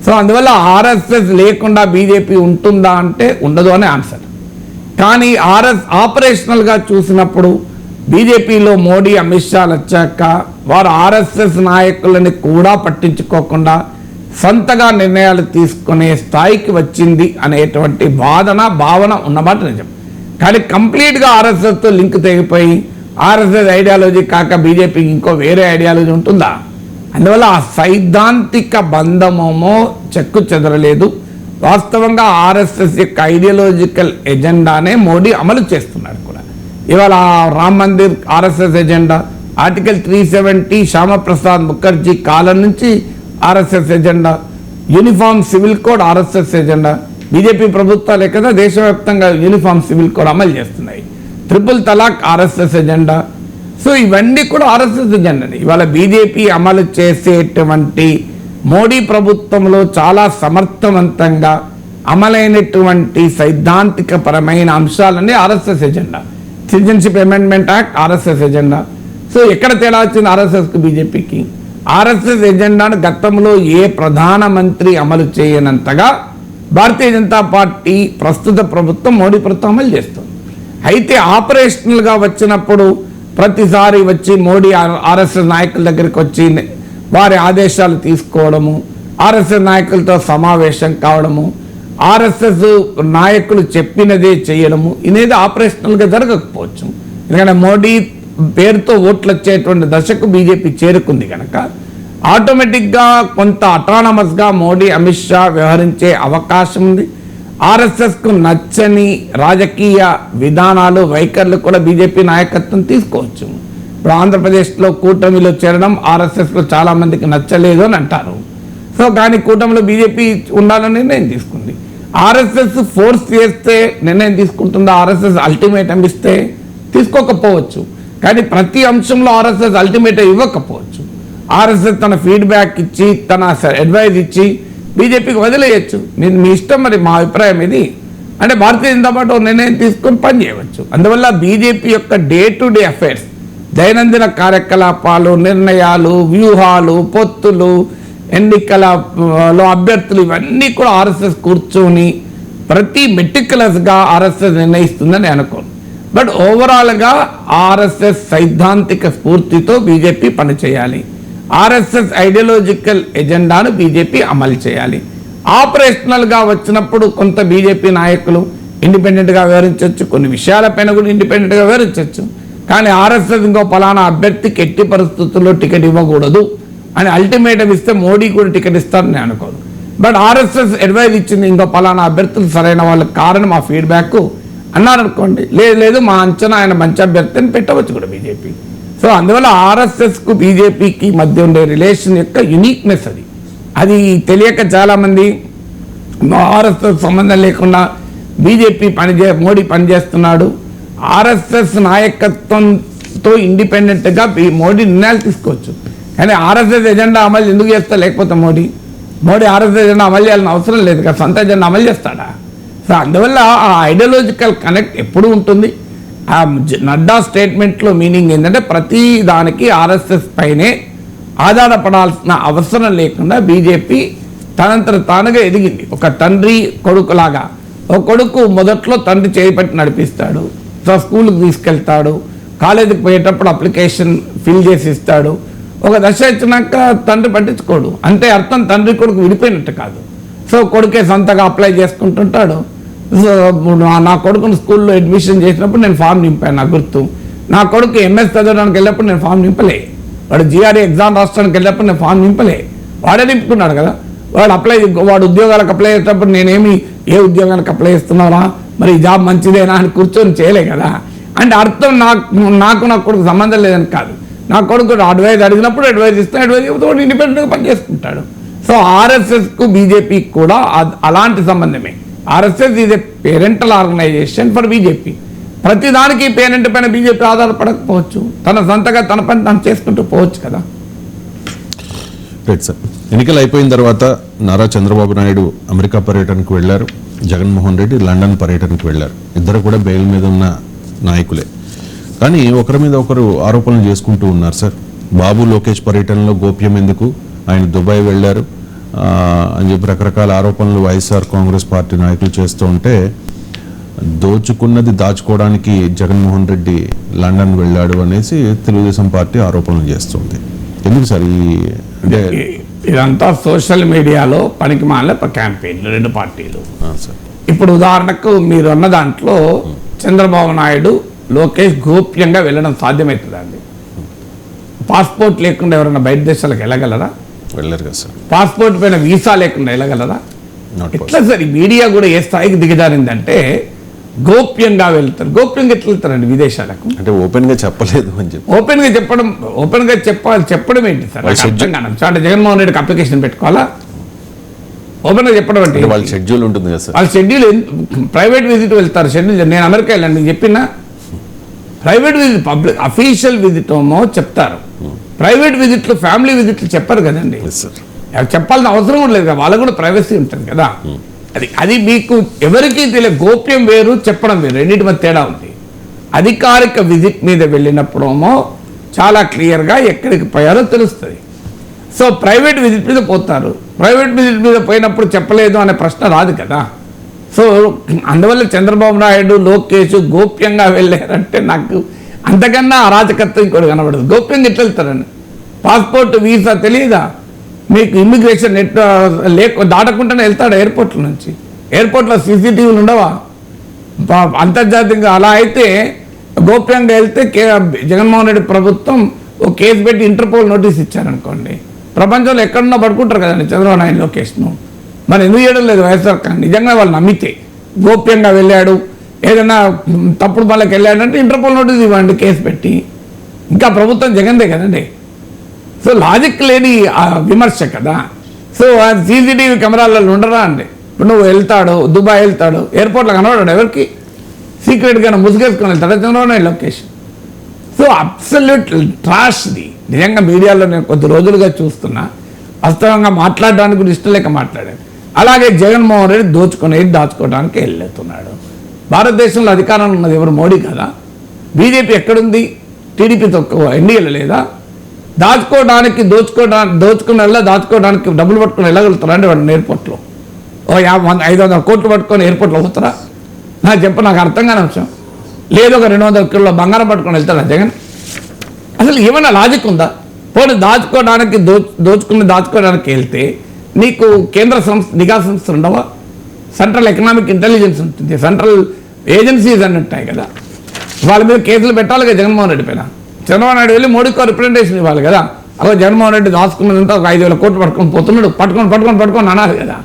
[SPEAKER 2] సో అందువల్ల ఆర్ఎస్ఎస్ లేకుండా బీజేపీ ఉంటుందా అంటే ఉండదు అనే ఆన్సర్. కానీ ఆపరేషనల్గా చూసినప్పుడు బీజేపీలో మోడీ అమిత్ షాలు వచ్చాక వారు ఆర్ఎస్ఎస్ నాయకులని కూడా పట్టించుకోకుండా సొంతగా నిర్ణయాలు తీసుకునే స్థాయికి వచ్చింది అనేటువంటి భావన ఉన్నమాట నిజం. కానీ కంప్లీట్గా ఆర్ఎస్ఎస్తో లింక్ తెగిపోయి ఆర్ఎస్ఎస్ ఐడియాలజీ కాక బీజేపీకి ఇంకో వేరే ఐడియాలజీ ఉంటుందా? అందువల్ల ఆ సైద్ధాంతిక బంధమేమో చెక్కు చెదరలేదు. వాస్తవంగా ఆర్ఎస్ఎస్ యొక్క ఐడియాలజికల్ ఎజెండానే మోడీ అమలు చేస్తున్నాడు కూడా. ఇవాళ Ram Mandir RSS agenda, article 370 Shyama Prasad Mukherjee కాలం నుంచి RSS agenda, uniform civil code RSS agenda. BJP ప్రభుత్వాలే కదా దేశవ్యాప్తంగా యూనిఫామ్ సివిల్ కోడ్ అమలు చేస్తున్నాయి. Triple talaq RSS agenda. So ఇవన్నీ కూడా ఆర్ఎస్ఎస్ ఎజెండాని. ఇవాళ బీజేపీ అమలు చేసేటువంటి మోడీ ప్రభుత్వంలో చాలా సమర్థవంతంగా అమలైనటువంటి సైద్ధాంతిక పరమైన అంశాలన్నీ RSS agenda. Citizenship amendment act RSS agenda. So ఎక్కడ తేడా వచ్చింది ఆర్ఎస్ఎస్కి బీజేపీకి? ఆర్ఎస్ఎస్ ఎజెండాను గతంలో ఏ ప్రధానమంత్రి అమలు చేయనంతగా భారతీయ జనతా పార్టీ ప్రస్తుత ప్రభుత్వం మోడీ ప్రభుత్వం అమలు చేస్తుంది. అయితే ఆపరేషనల్గా వచ్చినప్పుడు ప్రతిసారి వచ్చి మోడీ ఆర్ఎస్ఎస్ నాయకుల దగ్గరికి వచ్చి వారి ఆదేశాలు తీసుకోవడము, ఆర్ఎస్ఎస్ నాయకులతో సమావేశం కావడము, ఆర్ఎస్ఎస్ నాయకులు చెప్పినదే చేయడము అనేది ఆపరేషనల్గా జరగకపోవచ్చు. ఎందుకంటే మోడీ పేరుతో ఓట్లు వచ్చేటువంటి దశకు బీజేపీ చేరుకుంది కనుక ఆటోమేటిక్గా కొంత అటానమస్గా మోడీ అమిత్ షా వ్యవహరించే అవకాశం ఉంది. ఆర్ఎస్ఎస్కు నచ్చని రాజకీయ విధానాలు వైఖరులు కూడా బీజేపీ నాయకత్వం తీసుకోవచ్చు. ఇప్పుడు ఆంధ్రప్రదేశ్లో కూటమిలో చేరడం ఆర్ఎస్ఎస్లో చాలామందికి నచ్చలేదు అని అంటారు. సో కానీ కూటమిలో బీజేపీ ఉండాలని నిర్ణయం తీసుకుంది. ఆర్ఎస్ఎస్ ఫోర్స్ చేస్తే నిర్ణయం తీసుకుంటుందా? ఆర్ఎస్ఎస్ అల్టిమేటం ఇస్తే తీసుకోకపోవచ్చు. కానీ ప్రతి అంశంలో ఆర్ఎస్ఎస్ అల్టిమేటం ఇవ్వకపోవచ్చు. ఆర్ఎస్ఎస్ తన ఫీడ్బ్యాక్ ఇచ్చి తన అడ్వైజ్ ఇచ్చి బీజేపీకి వదిలేయచ్చు. మీ ఇష్టం, మరి మా అభిప్రాయం ఇది అంటే భారతీయ జనతా పార్టీ నిర్ణయం తీసుకొని పనిచేయవచ్చు. అందువల్ల బీజేపీ యొక్క డే టు డే అఫైర్స్, దైనందిన కార్యకలాపాలు, నిర్ణయాలు, వ్యూహాలు, పొత్తులు, ఎన్నికలలో అభ్యర్థులు ఇవన్నీ కూడా ఆర్ఎస్ఎస్ కూర్చొని ప్రతి మెటిక్యులస్గా ఆర్ఎస్ఎస్ నిర్ణయిస్తుందని అనుకోను. బట్ ఓవరాల్గా ఆర్ఎస్ఎస్ సైద్ధాంతిక స్ఫూర్తితో బీజేపీ పనిచేయాలి. ఆర్ఎస్ఎస్ ఐడియాలజికల్ ఎజెండాను బీజేపీ అమలు చేయాలి. ఆపరేషనల్గా వచ్చినప్పుడు కొంత బీజేపీ నాయకులు ఇండిపెండెంట్గా వ్యవహరించవచ్చు, కొన్ని విషయాలపైన కూడా ఇండిపెండెంట్గా వ్యవహరించవచ్చు. కానీ ఆర్ఎస్ఎస్ ఇంకో పలానా అభ్యర్థికి ఎట్టి పరిస్థితుల్లో టికెట్ ఇవ్వకూడదు అని అల్టిమేటం ఇస్తే మోడీ కూడా టికెట్ ఇస్తారని నేను అనుకోను. బట్ ఆర్ఎస్ఎస్ అడ్వైజ్ ఇచ్చింది ఇంకో పలానా అభ్యర్థులు సరైన వాళ్ళకి కారణం ఆ ఫీడ్బ్యాక్ అన్నారనుకోండి, లేదు మా అంచనా ఆయన మంచి అభ్యర్థిని పెట్టవచ్చు కూడా బీజేపీ. సో అందువల్ల ఆర్ఎస్ఎస్కు బీజేపీకి మధ్య ఉండే రిలేషన్ యొక్క యునీక్నెస్ అది తెలియక చాలామంది ఆర్ఎస్ఎస్ సంబంధం లేకుండా బీజేపీ మోడీ పనిచేస్తున్నాడు, ఆర్ఎస్ఎస్ నాయకత్వంతో ఇండిపెండెంట్గా మోడీ నిర్ణయాలు తీసుకోవచ్చు. కానీ ఆర్ఎస్ఎస్ ఎజెండా అమలు ఎందుకు చేస్తా? లేకపోతే మోడీ ఆర్ఎస్ఎస్ ఎజెండా అమలు చేయాలని అవసరం లేదు కదా, సొంత ఎజెండా అమలు చేస్తాడా? సో అందువల్ల ఆ ఐడియాలజికల్ కనెక్ట్ ఎప్పుడు ఉంటుంది. ఆ నడ్డా స్టేట్మెంట్లో మీనింగ్ ఏంటంటే ప్రతి దానికి ఆర్ఎస్ఎస్ పైనే ఆధారపడాల్సిన అవసరం లేకుండా బీజేపీ తనంతట తానుగా ఎదిగింది. ఒక తండ్రి కొడుకులాగా. ఒక కొడుకు మొదట్లో తండ్రి చేపట్టి నడిపిస్తాడు, సో స్కూల్కి తీసుకెళ్తాడు, కాలేజీకి పోయేటప్పుడు అప్లికేషన్ ఫిల్ చేసి ఇస్తాడు. ఒక దశ వచ్చినాక తండ్రి పట్టించుకోడు. అంటే అర్థం తండ్రి కొడుకు విడిపోయినట్టు కాదు. సో కొడుకే సొంతగా అప్లై చేసుకుంటుంటాడు. సో నా కొడుకుని స్కూల్లో అడ్మిషన్ చేసినప్పుడు నేను ఫామ్ నింపాను, నా గుర్తు. నా కొడుకు ఎంఎస్ చదవడానికి వెళ్ళినప్పుడు నేను ఫామ్ నింపలే. వాడు జిఆర్ఈ ఎగ్జామ్ రాష్ట్రానికి వెళ్ళినప్పుడు నేను ఫామ్ నింపలే. వాడే నింపుకున్నాడు కదా. వాడు ఉద్యోగాలకు అప్లై చేసేటప్పుడు నేనేమి ఏ ఉద్యోగానికి అప్లై చేస్తున్నారా, మరి ఈ జాబ్ మంచిదేనా అని కూర్చొని చేయలే కదా. అంటే అర్థం నా కొడుకు సంబంధం లేదని కాదు. నా కొడుకు అడ్వైజ్ అడిగినప్పుడు అడ్వైజ్ ఇస్తే అడ్వైజ్ చెబుతాడు, ఇండిపెండెంట్గా పనిచేసుకుంటాడు. సో ఆర్ఎస్ఎస్కు బీజేపీకి కూడా అలాంటి సంబంధమే. RSS is a parental organisation for BJP. ప్రతిదానికి పేరెంట్ పైన బీజేపీ ఆధారపడకపోవచ్చు, తన సొంతగా తన పని తను చేసుకుంటూ పోవచ్చు కదా.
[SPEAKER 1] Right sir. ఎన్నికలు అయిపోయిన తర్వాత నారా చంద్రబాబు నాయుడు అమెరికా పర్యటనకు వెళ్లారు, జగన్మోహన్ రెడ్డి లండన్ పర్యటనకు వెళ్లారు. ఇద్దరు కూడా బెయిల్ మీద ఉన్న నాయకులే. కానీ ఒకరి మీద ఒకరు ఆరోపణలు చేసుకుంటూ ఉన్నారు సార్. బాబు లోకేష్ పర్యటనలో గోప్యం ఎందుకు, ఆయన దుబాయ్ వెళ్లారు అని చెప్పి రకరకాల ఆరోపణలు వైఎస్ఆర్ కాంగ్రెస్ పార్టీ నాయకులు చేస్తూ ఉంటే, దోచుకున్నది దాచుకోవడానికి జగన్మోహన్ రెడ్డి లండన్ వెళ్ళాడు అనేసి తెలుగుదేశం పార్టీ ఆరోపణలు చేస్తుంది. ఎందుకు సార్ అంటే
[SPEAKER 2] ఇదంతా సోషల్ మీడియాలో పనికి మాల క్యాంపెయిన్ రెండు పార్టీలు. ఇప్పుడు ఉదాహరణకు మీరు అన్న దాంట్లో చంద్రబాబు నాయుడు లోకేష్ గోప్యంగా వెళ్ళడం సాధ్యమవుతుందండి? పాస్పోర్ట్ లేకుండా ఎవరైనా బయట దేశాలకు వెళ్ళగలరా?
[SPEAKER 1] వెళ్ళరు కదా సార్.
[SPEAKER 2] పాస్పోర్ట్ పైన వీసా లేకుండా వెళ్ళగలరా? ఎట్లా సార్ ఈ మీడియా కూడా ఏ స్థాయికి దిగజారిందంటే గోప్యంగా వెళ్తారు. గోప్యంగా ఎట్లా వెళ్తారండి విదేశాలకు?
[SPEAKER 1] అంటే ఓపెన్ గా చెప్పలేదు అని చెప్పి
[SPEAKER 2] ఓపెన్ గా చెప్పడం ఏంటి సార్? అంటే జగన్మోహన్ రెడ్డికి అప్లికేషన్ పెట్టుకోవాలా? ఓపెన్ గా చెప్పడం అంటే
[SPEAKER 1] వాళ్ళ షెడ్యూల్ ఉంటుంది కదా సార్.
[SPEAKER 2] వాళ్ళ షెడ్యూల్ ప్రైవేట్ విజిట్ వెళ్తారు. షెడ్యూల్ నేను అమెరికా వెళ్ళండి మీకు చెప్పినా, private visit public official visit ఏమో చెప్తారు, ప్రైవేట్ విజిట్లు ఫ్యామిలీ విజిట్లు చెప్పరు కదండి. చెప్పాల్సిన అవసరం కూడా లేదు కదా, వాళ్ళకు కూడా ప్రైవసీ ఉంటుంది కదా. అది మీకు ఎవరికీ తెలియదు. గోప్యం వేరు, చెప్పడం వేరు, రెండింటి మధ్య తేడా ఉంది. అధికారిక విజిట్ మీద వెళ్ళినప్పుడేమో చాలా క్లియర్గా ఎక్కడికి పోయారో తెలుస్తుంది. సో ప్రైవేట్ విజిట్ మీద పోతారు, ప్రైవేట్ విజిట్ మీద పోయినప్పుడు చెప్పలేదు అనే ప్రశ్న రాదు కదా. సో అందువల్ల చంద్రబాబు నాయుడు లోకేష్ గోప్యంగా వెళ్ళారంటే నాకు అంతకన్నా అరాచకత్వం ఇంకోటి కనబడదు. గోప్యంగా ఎట్లా వెళ్తారండి? పాస్పోర్ట్ వీసా తెలియదా మీకు? ఇమ్మిగ్రేషన్ నెట్ దాటకుండానే వెళ్తాడు ఎయిర్పోర్ట్ల నుంచి. ఎయిర్పోర్ట్లో సీసీటీవీలు ఉండవా? అంతర్జాతీయంగా అలా అయితే గోప్యంగా వెళ్తే జగన్మోహన్ రెడ్డి ప్రభుత్వం ఒక కేసు పెట్టి ఇంటర్పోల్ నోటీస్ ఇచ్చారనుకోండి, ప్రపంచంలో ఎక్కడున్నా పడుకుంటారు కదండి చంద్రబాబు నాయుడు లోకేష్ను. మరి ఎందుకు చేయడం లేదు వైఎస్ఆర్ కాంగ్రెస్? నిజంగా వాళ్ళు నమ్మితే గోప్యంగా వెళ్ళాడు, ఏదైనా తప్పుడు పనులకు వెళ్ళాడంటే ఇంటర్పోల్ నోటీస్ ఇవ్వండి కేసు పెట్టి. ఇంకా ప్రభుత్వం జగన్దే కదండి. సో లాజిక్ లేని విమర్శ కదా. సో సీసీటీవీ కెమెరాలలో ఉండరా అండి? ఇప్పుడు నువ్వు వెళ్తాడు, దుబాయ్ వెళ్తాడు, ఎయిర్పోర్ట్లో కనబడాడు ఎవరికి? సీక్రెట్గా ముసుగేసుకొని వెళ్తాడు చంద్రబాబు నాయుడు లోకేష్. సో అబ్సల్యూట్ ట్రాష్ది నిజంగా. మీడియాలో నేను కొద్ది రోజులుగా చూస్తున్నా, వాస్తవంగా మాట్లాడడానికి కూడా ఇష్టం లేక మాట్లాడాను. అలాగే జగన్మోహన్ రెడ్డి దాచుకోవడానికి వెళ్తున్నాడు. భారతదేశంలో అధికారంలో ఉన్నది ఎవరు? మోడీ కదా. బీజేపీ ఎక్కడుంది? టీడీపీతో ఎన్డీఏలో లేదా? దాచుకోవడానికి దాచుకోవడానికి డబ్బులు పట్టుకొని వెళ్ళగలుగుతారా అండి వాడు ఎయిర్పోర్ట్లో? 500 కోట్లు పట్టుకొని ఎయిర్పోర్ట్లో పోతారా? నాకు అర్థం కాని అంశం. లేదు ఒక 200 కిలోల బంగారం పట్టుకొని వెళ్తాడా జగన్? అసలు ఏమైనా లాజిక్ ఉందా? పోనీ దాచుకోవడానికి వెళ్తే నీకు కేంద్ర నిఘా సంస్థలు ఉండవా? సెంట్రల్ ఎకనామిక్ ఇంటెలిజెన్స్ ఉంటుంది, సెంట్రల్ ఏజెన్సీస్ అని ఉంటాయి కదా. వాళ్ళ మీద కేసులు పెట్టాలి కదా జగన్మోహన్ రెడ్డి పైన. చంద్రబాబు నాయుడు వెళ్ళి మోడీకి రిప్రజెంటేషన్ ఇవ్వాలి కదా. అలా జగన్మోహన్ రెడ్డి దాచుకున్నదంతా ఒక 5,000 కోట్లు పట్టుకొని పోతున్నాడు, పట్టుకొని అనాలి కదా.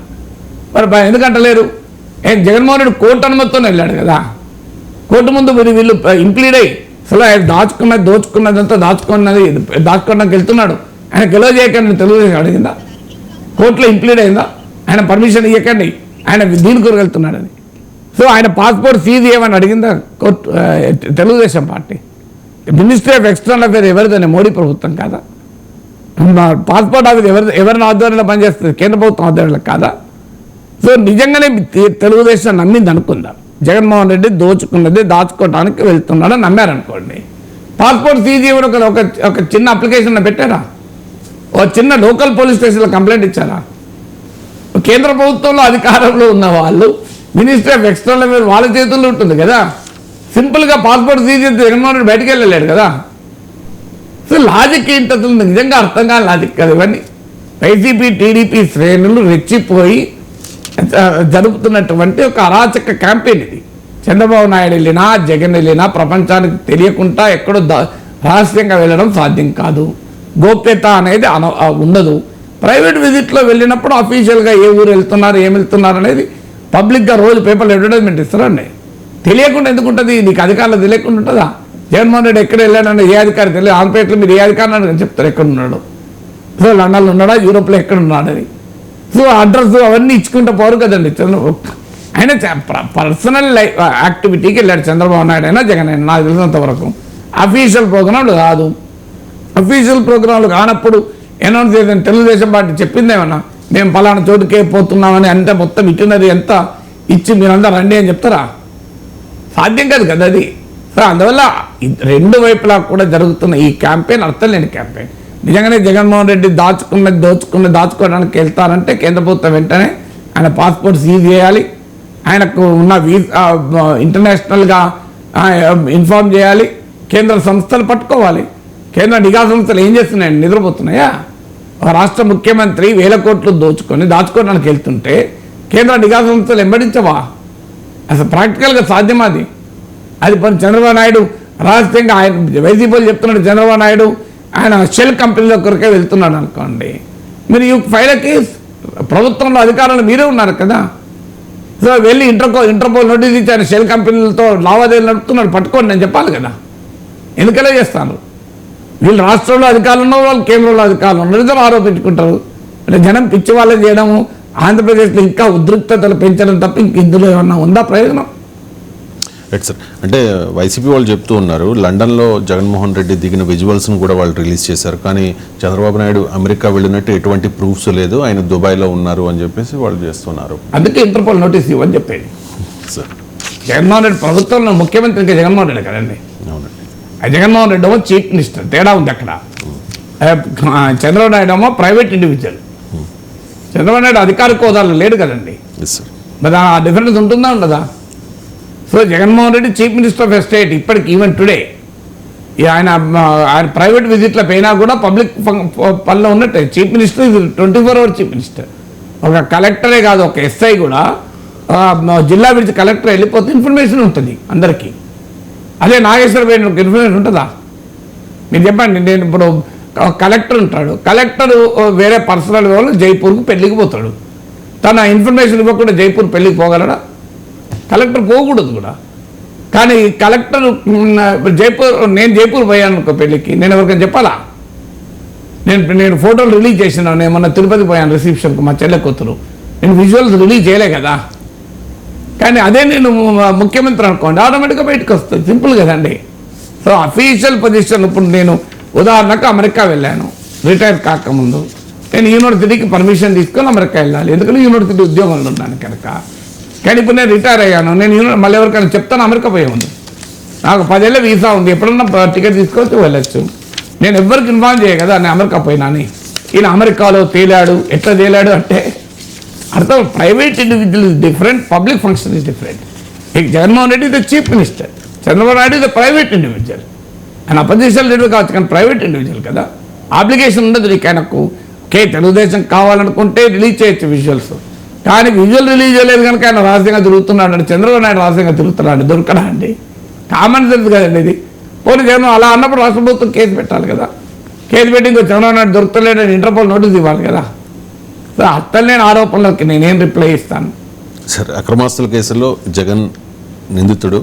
[SPEAKER 2] మరి ఎందుకంటలేరు? జగన్మోహన్ రెడ్డి కోర్టు అనుమతితోనే వెళ్ళాడు కదా. కోర్టు ముందు వీళ్ళు ఇంప్లీడ్ అయ్యి అసలు దోచుకున్నదంతా దాచుకోవడానికి వెళ్తున్నాడు. ఆయన గెలవ చేయకండి తెలుగుదేశం అడిగిందా? కోర్టులో ఇంప్లీడ్ అయిందా? ఆయన పర్మిషన్ ఇవ్వకండి, ఆయన దీని కొరకు వెళ్తున్నాడని. సో ఆయన పాస్పోర్ట్ సీజ్ చేయమని అడిగిందా court? Telugu Desam party. Ministry of external affair ఎవరిదని? మోడీ ప్రభుత్వం కాదా? పాస్పోర్ట్ ఆఫీస్ ఎవరిని ఆధ్వర్యంలో పనిచేస్తుంది? కేంద్ర ప్రభుత్వం ఆధ్వర్యంలో కాదా? సో నిజంగానే తెలుగుదేశం నమ్మింది అనుకుందాం, జగన్మోహన్ రెడ్డి దాచుకోవడానికి వెళ్తున్నాడని నమ్మారనుకోండి. పాస్పోర్ట్ సీజ్ చేయమని ఒక చిన్న అప్లికేషన్ పెట్టారా? ఒక చిన్న లోకల్ పోలీస్ స్టేషన్లో కంప్లైంట్ ఇచ్చారా? కేంద్ర ప్రభుత్వంలో అధికారంలో ఉన్న వాళ్ళు మినిస్ట్రీ ఆఫ్ ఎక్స్టర్నల్ అఫైర్స్ వాళ్ళ చేతుల్లో ఉంటుంది కదా. సింపుల్గా పాస్పోర్ట్ తీసేసి జగన్మోహన్ రెడ్డి బయటకు వెళ్ళలేడు కదా. సో లాజిక్ ఏంటి అసలు నిజంగా అర్థం కాని లాజిక్ కదా ఇవన్నీ. వైసీపీ టీడీపీ శ్రేణులు రెచ్చిపోయి జరుపుతున్నటువంటి ఒక అరాచక క్యాంపెయిన్ ఇది. చంద్రబాబు నాయుడు వెళ్ళినా జగన్ వెళ్ళినా ప్రపంచానికి తెలియకుండా ఎక్కడో రహస్యంగా వెళ్ళడం సాధ్యం కాదు. గోప్యత అనేది ఉండదు. ప్రైవేట్ విజిట్లో వెళ్ళినప్పుడు అఫీషియల్గా ఏ ఊరు వెళ్తున్నారు ఏం వెళ్తున్నారు అనేది పబ్లిక్గా రోజు పేపర్లో అడ్వర్టైజ్మెంట్ ఇస్తారండి. తెలియకుండా ఎందుకు ఉంటుంది? నీకు అధికారులు తెలియకుండా ఉంటుందా? జగన్మోహన్ రెడ్డి ఎక్కడ వెళ్ళాడని ఏ అధికారి తెలియదు. ఆంధ్రప్రదేశ్లో మీరు ఏ అధికారులు చెప్తారు ఎక్కడ ఉన్నాడు, సో లండన్లో ఉన్నాడా, యూరోప్లో ఎక్కడ ఉన్నాడని. సో అడ్రస్ అవన్నీ ఇచ్చుకుంటూ పోరు కదండి చంద్రబాబు. ఆయన పర్సనల్ యాక్టివిటీకి వెళ్ళాడు చంద్రబాబు నాయుడు అయినా జగన్ అయినా నాకు తెలిసినంత వరకు. అఫీషియల్ ప్రోగ్రాంలు కాదు. అఫీషియల్ ప్రోగ్రాంలు కానప్పుడు అనౌన్స్ చేసిన తెలుగుదేశం పార్టీ చెప్పిందేమన్నా మేము పలానా చోటుకే పోతున్నామని అంత మొత్తం ఇటున్నది ఎంత ఇచ్చి మీరందరూ రండి అని చెప్తారా? సాధ్యం కాదు కదా అది. సో అందువల్ల రెండు వైపులా కూడా జరుగుతున్న ఈ క్యాంపెయిన్ అర్థం లేని క్యాంపెయిన్. నిజంగానే జగన్మోహన్ రెడ్డి దాచుకోవడానికి వెళ్తారంటే కేంద్ర ప్రభుత్వం వెంటనే ఆయన పాస్పోర్ట్ సీజ్ చేయాలి, ఆయనకు ఉన్న ఇంటర్నేషనల్గా ఇన్ఫార్మ్ చేయాలి, కేంద్ర సంస్థలు పట్టుకోవాలి. కేంద్ర నిఘా సంస్థలు ఏం చేస్తున్నాయండి? నిద్రపోతున్నాయా? ఒక రాష్ట్ర ముఖ్యమంత్రి 1000 కోట్లు దాచుకోవడానికి వెళ్తుంటే కేంద్ర నిఘా సంస్థలు వెంబడించవా? అసలు ప్రాక్టికల్గా సాధ్యమా అది? అది చంద్రబాబు నాయుడు రహస్యంగా ఆయన వైసీపీలు చెప్తున్నాడు చంద్రబాబు నాయుడు ఆయన షెల్ కంపెనీలో కొరకే వెళ్తున్నాడు అనుకోండి, మీరు ఈ ఫైల్ కేసు ప్రభుత్వంలో అధికారులు మీరే ఉన్నారు కదా. సో వెళ్ళి ఇంటర్పోల్ నోటీస్ ఇచ్చి ఆయన షెల్ కంపెనీలతో లావాదేవీలు నడుపుతున్నాడు, పట్టుకోండి నేను చెప్పాలి కదా. ఎందుకలా చేస్తాను? వీళ్ళు రాష్ట్రంలో అధికారులు ఉన్నారు, వాళ్ళు కేంద్రంలో అధికారులు ఉన్నారు, ఇద్దరు ఆరోపించుకుంటారు. అంటే జనం పిచ్చి వాళ్ళని చేయడము, ఆంధ్రప్రదేశ్లో ఇంకా ఉద్రిక్తతలు పెంచడం తప్ప ఇంక ఇందులో ఏమన్నా ఉందా ప్రయోజనం?
[SPEAKER 1] Right sir. అంటే వైసీపీ వాళ్ళు చెప్తూ ఉన్నారు లండన్లో జగన్మోహన్ రెడ్డి దిగిన విజువల్స్ను కూడా వాళ్ళు రిలీజ్ చేశారు, కానీ చంద్రబాబు నాయుడు అమెరికా వెళ్ళినట్టు ఎటువంటి ప్రూఫ్స్ లేదు, ఆయన దుబాయ్లో ఉన్నారు అని చెప్పేసి వాళ్ళు చేస్తున్నారు.
[SPEAKER 2] అందుకే ఇంటర్పోల్ నోటీస్ ఇవ్వని చెప్పేది
[SPEAKER 1] సార్.
[SPEAKER 2] జగన్మోహన్ రెడ్డి ప్రభుత్వంలో ముఖ్యమంత్రికి జగన్మోహన్ రెడ్డి కదండి.
[SPEAKER 1] అవునండి.
[SPEAKER 2] జగన్మోహన్ రెడ్డి ఏమో చీఫ్ మినిస్టర్, తేడా ఉంది అక్కడ. చంద్రబాబు నాయుడు ఏమో ప్రైవేట్ ఇండివిజువల్. చంద్రబాబు నాయుడు అధికారిక హోదాలో లేడు కదండి. మరి ఆ డిఫరెన్స్ ఉంటుందా ఉండదా? So Jaganmohan Reddy chief minister of state ఇప్పటికి ఈవెన్ టుడే. ఆయన ప్రైవేట్ విజిట్లో పోయినా కూడా పబ్లిక్ పనిలో ఉన్నట్టే. చీఫ్ మినిస్టర్ ఇది 24 hours చీఫ్ మినిస్టర్. ఒక కలెక్టరే కాదు, ఒక ఎస్ఐ కూడా జిల్లా విడిచి కలెక్టర్ వెళ్ళిపోతే ఇన్ఫర్మేషన్ ఉంటుంది అందరికీ. అదే నాగేశ్వర పోయిన ఇన్ఫర్మేషన్ ఉంటుందా? మీరు చెప్పండి. నేను ఇప్పుడు కలెక్టర్ ఉంటాడు, కలెక్టర్ వేరే పర్సనల్ వాళ్ళు జైపూర్కు పెళ్ళికి పోతాడు, తన ఇన్ఫర్మేషన్ ఇవ్వకుండా జైపూర్ పెళ్ళికి పోగలడా? కలెక్టర్ పోకూడదు కూడా. కానీ కలెక్టర్ నేను జైపూర్ పోయాను అనుకో పెళ్ళికి, నేను ఎవరికైనా చెప్పాలా? నేను ఫోటోలు రిలీజ్ చేసినాను. నేను మొన్న తిరుపతి పోయాను రిసెప్షన్కు, మా చెల్లె కూతురు, నేను విజువల్స్ రిలీజ్ చేయలే కదా. కానీ అదే నేను ముఖ్యమంత్రి అనుకోండి, ఆటోమేటిక్గా బయటకు వస్తుంది. సింపుల్ కదండి. సో అఫీషియల్ పొజిషన్ ఇప్పుడు నేను ఉదాహరణకు అమెరికా వెళ్ళాను రిటైర్ కాకముందు, నేను యూనివర్సిటీకి పర్మిషన్ తీసుకొని అమెరికా వెళ్ళాలి, ఎందుకంటే యూనివర్సిటీ ఉద్యోగంలో ఉన్నాను కనుక. కానీ ఇప్పుడు నేను రిటైర్ అయ్యాను, నేను మళ్ళీ ఎవరికైనా చెప్తాను అమెరికా పోయే ఉంది, నాకు 10 ఏళ్ళ వీసా ఉంది, ఎప్పుడన్నా టికెట్ తీసుకొచ్చి వెళ్ళొచ్చు. నేను ఎవరికి ఇన్ఫార్మ్ చేయ కదా నేను అమెరికా పోయినా అని. ఈయన అమెరికాలో తేలాడు, ఎట్లా తేలాడు అంటే అర్థం. Private individual is different, public function is different. Jaganmohan Reddy is the chief minister, Chandrababu Naidu is the private individual. ఆయన అపోజిషన్ లీడర్ కావచ్చు కానీ ప్రైవేట్ ఇండివిజువల్ కదా. అప్లికేషన్ ఉండదు నీకు. ఆయనకు తెలుగుదేశం కావాలనుకుంటే రిలీజ్ చేయొచ్చు విజువల్స్, కానీ విజువల్ రిలీజ్ చేయలేదు కనుక ఆయన రహస్యంగా తిరుగుతున్నాడు అంటే, చంద్రబాబు నాయుడు రహస్యంగా తిరుగుతున్నాడు, దొరకడా అండి? కామన్ సెన్స్ కదండి ఇది. పోనీ జగన్ అలా అన్నప్పుడు రాష్ట్ర ప్రభుత్వం కేసు పెట్టాలి కదా. కేసు పెట్టి ఇంకో చంద్రబాబు నాయుడు దొరకలేడని ఇంటర్పోల్ నోటీస్ ఇవ్వాలి కదా. సో అత్తలేని ఆరోపణలకి నేనేం రిప్లై ఇస్తాను?
[SPEAKER 1] సార్, అక్రమాస్తుల కేసులో జగన్ నిందితుడు,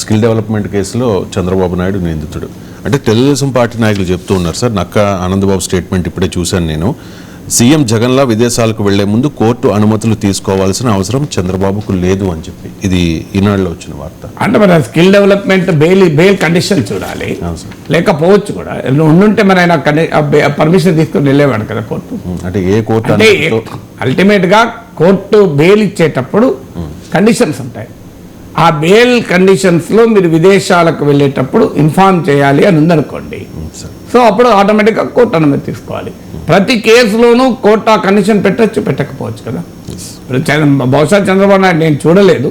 [SPEAKER 1] స్కిల్ డెవలప్మెంట్ కేసులో చంద్రబాబు నాయుడు నిందితుడు. అంటే తెలుగుదేశం పార్టీ నాయకులు చెప్తూ ఉన్నారు సార్. నక్క ఆనందబాబు స్టేట్మెంట్ ఇప్పుడే చూశాను నేను. సీఎం జగన్లా విదేశాలకు వెళ్లే ముందు కోర్టు అనుమతులు తీసుకోవాల్సిన అవసరం చంద్రబాబుకు లేదు అని చెప్పి, ఇది ఈనాడులో వచ్చిన వార్త.
[SPEAKER 2] అంటే మరి స్కిల్ డెవలప్మెంట్ బెయిల్ కండిషన్ చూడాలి, లేకపోవచ్చు కూడా. ఉండుంటే మరి ఆయన పర్మిషన్ తీసుకొని వెళ్ళేవాడు కదా కోర్టు.
[SPEAKER 1] అంటే ఏ కోర్టు
[SPEAKER 2] అంటే అల్టిమేట్ గా కోర్టు బెయిల్ ఇచ్చేటప్పుడు కండిషన్స్ ఉంటాయి. ఆ బెయిల్ కండిషన్స్ లో మీరు విదేశాలకు వెళ్ళేటప్పుడు ఇన్ఫార్మ్ చేయాలి అని ఉందనుకోండి, సో అప్పుడు ఆటోమేటిక్గా కోర్టు అనుమతి తీసుకోవాలి. ప్రతి కేసులోనూ కోర్టు ఆ కండిషన్ పెట్టచ్చు పెట్టకపోవచ్చు కదా. బహుశా చంద్రబాబు నాయుడు నేను చూడలేదు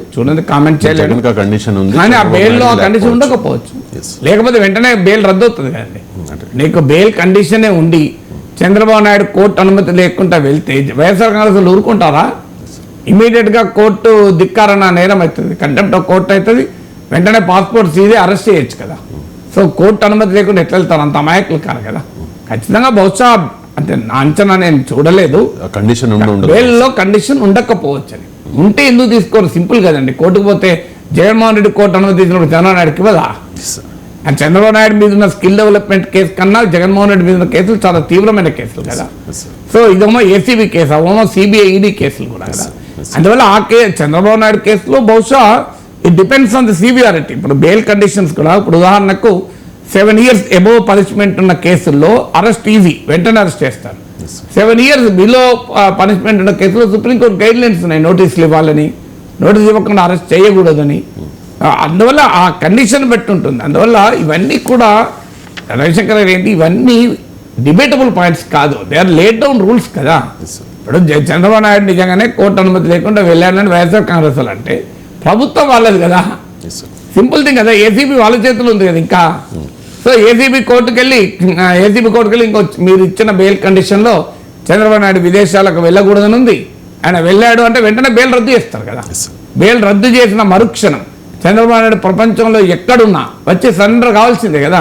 [SPEAKER 2] కామెంట్ చేయలేదు,
[SPEAKER 1] కండిషన్ ఉంది
[SPEAKER 2] కానీ ఆ బెయిల్లో ఆ కండిషన్ ఉండకపోవచ్చు. లేకపోతే వెంటనే బెయిల్ రద్దు అవుతుంది కదండి. నీకు బెయిల్ కండిషనే ఉండి చంద్రబాబు నాయుడు కోర్టు అనుమతి లేకుండా వెళ్తే వైఎస్ఆర్ కాంగ్రెస్ ఊరుకుంటారా? ఇమీడియట్ గా కోర్టు ధిక్కారణ నేరం అవుతుంది, కంటెంప్ట్ ఆఫ్ కోర్టు అవుతుంది, వెంటనే పాస్పోర్ట్ సీజే అరెస్ట్ చేయొచ్చు కదా. సో కోర్టు అనుమతి లేకుండా ఎట్లా వెళ్తారు? అంత అమాయకులు కాదు కదా. ఖచ్చితంగా బహుశా అంటే నా అంచనా, నేను చూడలేదు, బెయిల్లో కండిషన్ ఉండకపోవచ్చు అని. ఉంటే ఎందుకు తీసుకోరు? సింపుల్ కదండి. కోర్టుకు పోతే జగన్మోహన్ రెడ్డి కోర్టు అనుమతి ఇచ్చినప్పుడు చంద్రబాబు నాయుడుకి ఇవ్వదా? అండ్ చంద్రబాబు నాయుడు మీద ఉన్న స్కిల్ డెవలప్మెంట్ కేసు కన్నా జగన్మోహన్ రెడ్డి మీద ఉన్న కేసులు చాలా తీవ్రమైన కేసులు కదా. సో ఇదేమో ఏసీబీ కేసు, అవేమో సిబిఐ ఈడీ కేసులు కూడా కదా. అందువల్ల ఆ చంద్రబాబు నాయుడు కేసులో బహుశా it depends on the severity. ఇప్పుడు బెయిల్ కండిషన్స్ కూడా, ఇప్పుడు ఉదాహరణకు 7 years అబోవ్ పనిష్మెంట్ ఉన్న కేసుల్లో అరెస్ట్ ఈజీ, వెంటనే అరెస్ట్ చేస్తారు. 7 years బిలో పనిష్మెంట్ ఉన్న కేసులో సుప్రీంకోర్టు గైడ్ లైన్స్ ఉన్నాయి, నోటీసులు ఇవ్వాలని, నోటీస్ ఇవ్వకుండా అరెస్ట్ చేయకూడదని. అందువల్ల ఆ కండిషన్ బట్టి ఉంటుంది. అందువల్ల ఇవన్నీ కూడా రవిశంకర్ గారు ఏంటి, ఇవన్నీ డిబేటబుల్ పాయింట్స్ కాదు, they are laid down rules కదా. ఇప్పుడు చంద్రబాబు నాయుడు నిజంగానే కోర్టు అనుమతి లేకుండా వెళ్ళాలని వైఎస్ఆర్ కాంగ్రెస్ వాళ్ళు అంటే ప్రభుత్వం వాళ్ళది కదా, సింపుల్ థింగ్ కదా. ఏసీబీ వాళ్ళ చేతులు ఉంది కదా ఇంకా. సో ఏసీబీ కోర్టుకు వెళ్ళి ఇంకో మీరు ఇచ్చిన బెయిల్ కండిషన్లో చంద్రబాబు నాయుడు విదేశాలకు వెళ్ళకూడదని ఉంది, ఆయన వెళ్ళాడు అంటే వెంటనే బెయిల్ రద్దు చేస్తారు కదా. బెయిల్ రద్దు చేసిన మరుక్షణం చంద్రబాబు నాయుడు ప్రపంచంలో ఎక్కడున్నా వచ్చి సరెండర్ కావాల్సిందే కదా.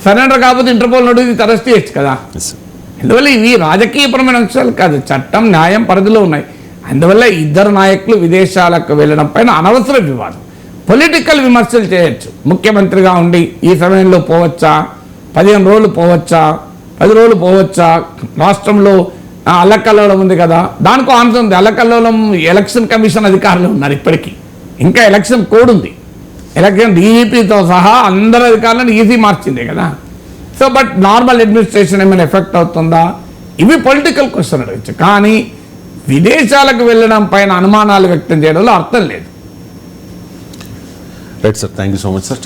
[SPEAKER 2] సరెండర్ కాకపోతే ఇంటర్పోల్ నోటీస్ అరెస్ట్ చేయొచ్చు కదా. అందువల్ల ఇవి రాజకీయపరమైన అంశాలు కాదు, చట్టం న్యాయం పరిధిలో ఉన్నాయి. అందువల్ల ఇద్దరు నాయకులు విదేశాలకు వెళ్ళడం పైన అనవసర వివాదం, పొలిటికల్ విమర్శలు చేయొచ్చు. ముఖ్యమంత్రిగా ఉండి ఈ సమయంలో పోవచ్చా, 15 రోజులు పోవచ్చా, 10 రోజులు పోవచ్చా, రాష్ట్రంలో అల్లకల్లోలం ఉంది కదా, దానికో ఆన్సర్ ఉంది. అల్లకల్లోలం ఎలక్షన్ కమిషన్ అధికారులు ఉన్నారు ఇప్పటికీ, ఇంకా ఎలక్షన్ కోడ్ ఉంది, ఎలక్షన్ డీజీపీతో సహా అందరు అధికారులను ఈజీ మార్చిందే కదా. సో బట్ నార్మల్ అడ్మినిస్ట్రేషన్ ఏమైనా ఎఫెక్ట్ అవుతుందా? ఇవి పొలిటికల్ క్వశ్చన్ అడగచ్చు, కానీ విదేశాలకు వెళ్ళడం పైన అనుమానాలు వ్యక్తం చేయడంలో అర్థం లేదు.
[SPEAKER 1] Right sir, thank you so much sir.